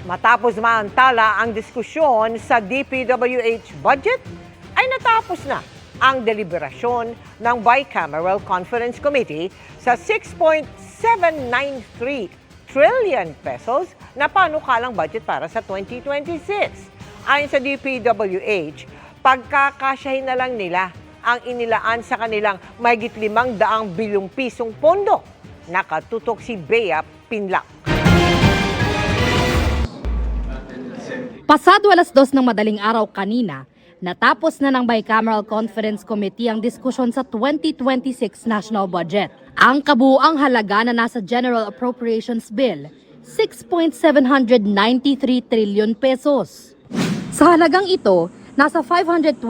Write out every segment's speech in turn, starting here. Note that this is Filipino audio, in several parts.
Matapos maantala ang diskusyon sa DPWH budget, ay natapos na ang deliberasyon ng Bicameral Conference Committee sa 6.793 trillion pesos na panukalang budget para sa 2026. Ayon sa DPWH, pagkakasyahin na lang nila ang inilaan sa kanilang mahigit 500 bilyong pisong pondo. Nakatutok si Bea Pinlac. Pasado 2:00 ng madaling araw kanina, natapos na ng Bicameral Conference Committee ang diskusyon sa 2026 National Budget. Ang kabuuang halaga na nasa General Appropriations Bill, 6.793 trillion pesos. Sa halagang ito, nasa 529.59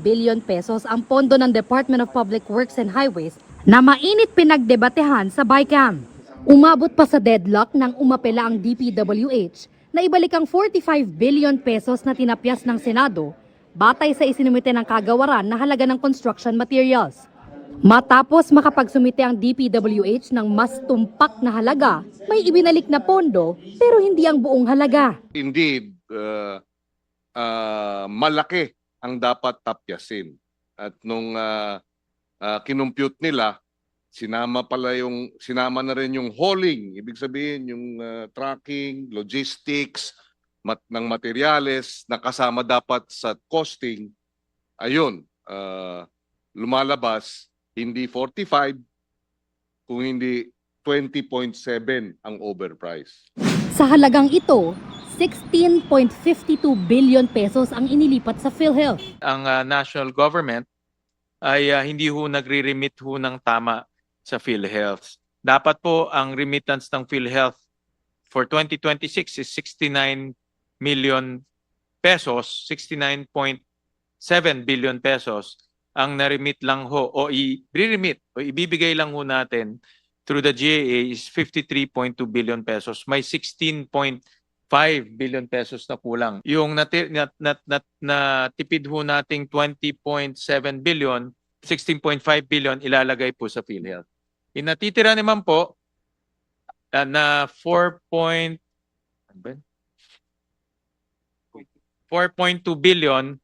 billion pesos ang pondo ng Department of Public Works and Highways na mainit pinagdebatehan sa BICAM. Umabot pa sa deadlock nang umapela ang DPWH na ibalik ang 45 billion pesos na tinapyas ng Senado batay sa isinumite ng kagawaran na halaga ng construction materials. Matapos makapagsumite ang DPWH ng mas tumpak na halaga, may ibinalik na pondo pero hindi ang buong halaga. Indeed, malaki ang dapat tapyasin. At nung kinumpute nila, sinama na rin yung hauling, ibig sabihin yung tracking, logistics ng materyales na kasama dapat sa costing. Ayun, lumalabas hindi 45 kung hindi 20.7 ang overprice. Sa halagang ito, 16.52 billion pesos ang inilipat sa PhilHealth. Ang national government ay hindi ho nagre-remit ho ng tama sa PhilHealth. Dapat po ang remittance ng PhilHealth for 2026 is 69 million pesos, 69.7 billion pesos. Ang na-remit lang ho o i-remit o ibibigay lang ho natin through the GAA is 53.2 billion pesos. May 16.5 billion pesos na kulang. Yung natipid ho nating 20.7 billion, 16.5 billion ilalagay po sa PhilHealth. Natitira naman po na 4.2 billion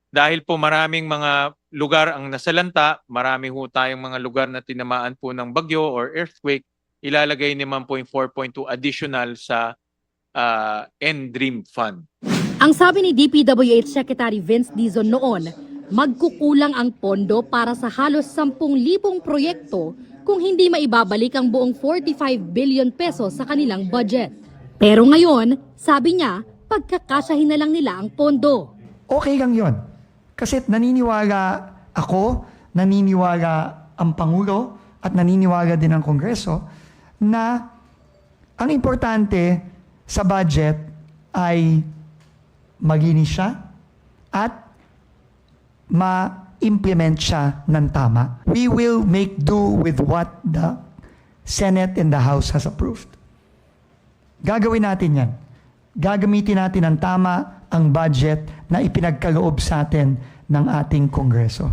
dahil po maraming mga lugar ang nasalanta, marami ho tayong mga lugar na tinamaan po ng bagyo or earthquake, ilalagay naman po yung 4.2 additional sa NDREAM Fund. Ang sabi ni DPWH Secretary Vince Dizon noon, magkukulang ang pondo para sa halos 10,000 proyekto kung hindi maibabalik ang buong 45 billion pesos sa kanilang budget. Pero ngayon, sabi niya, pagkakasyahin na lang nila ang pondo. Okay lang yon. Kasi naniniwala ako, naniniwala ang Pangulo, at naniniwala din ang Kongreso na ang importante sa budget ay malinis siya at ma-implement siya ng tama. We will make do with what the Senate and the House has approved. Gagawin natin yan. Gagamitin natin ng tama ang budget na ipinagkaloob sa atin ng ating Kongreso.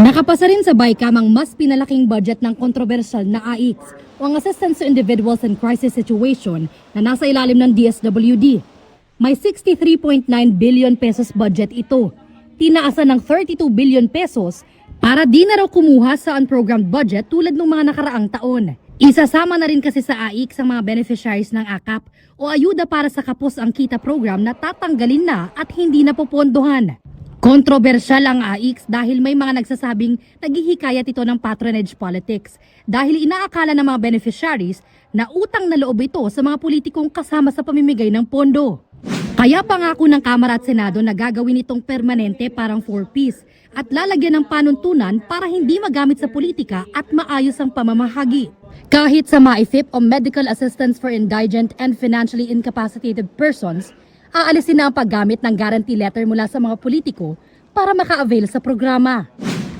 Nakapasa rin sa BICAM ang mas pinalaking budget ng kontrobersyal na AIX o ang Assistance to Individuals in Crisis Situation na nasa ilalim ng DSWD. May 63.9 billion pesos budget ito. Tinaasan ng 32 billion pesos para di na raw kumuha sa unprogrammed budget tulad ng mga nakaraang taon. Isasama na rin kasi sa AIX ang mga beneficiaries ng AKAP o ayuda para sa kapos ang kita program na tatanggalin na at hindi na popondohan. Kontrobersyal ang AIX dahil may mga nagsasabing naghihikayat ito ng patronage politics dahil inaakala ng mga beneficiaries na utang na loob ito sa mga politikong kasama sa pamimigay ng pondo. Kaya pangako ng Kamara at Senado na gagawin itong permanente parang 4-piece at lalagyan ng panuntunan para hindi magamit sa politika at maayos ang pamamahagi. Kahit sa MAIFIP o Medical Assistance for Indigent and Financially Incapacitated Persons, aalisin na ang paggamit ng guarantee letter mula sa mga politiko para maka-avail sa programa.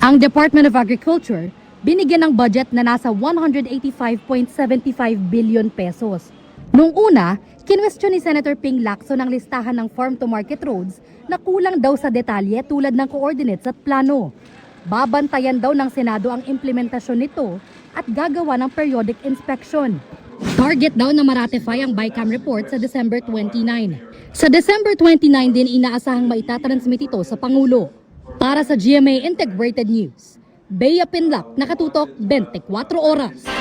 Ang Department of Agriculture binigyan ng budget na nasa 185.75 billion pesos. Noong una, kinwestiyon ni Senator Ping Lacson ang listahan ng farm-to-market roads na kulang daw sa detalye tulad ng coordinates at plano. Babantayan daw ng Senado ang implementasyon nito at gagawa ng periodic inspection. Target daw na maratify ang BICAM report sa December 29. Sa December 29 din inaasahang maitatransmit ito sa Pangulo. Para sa GMA Integrated News, Bea Pinlac, nakatutok 24 oras.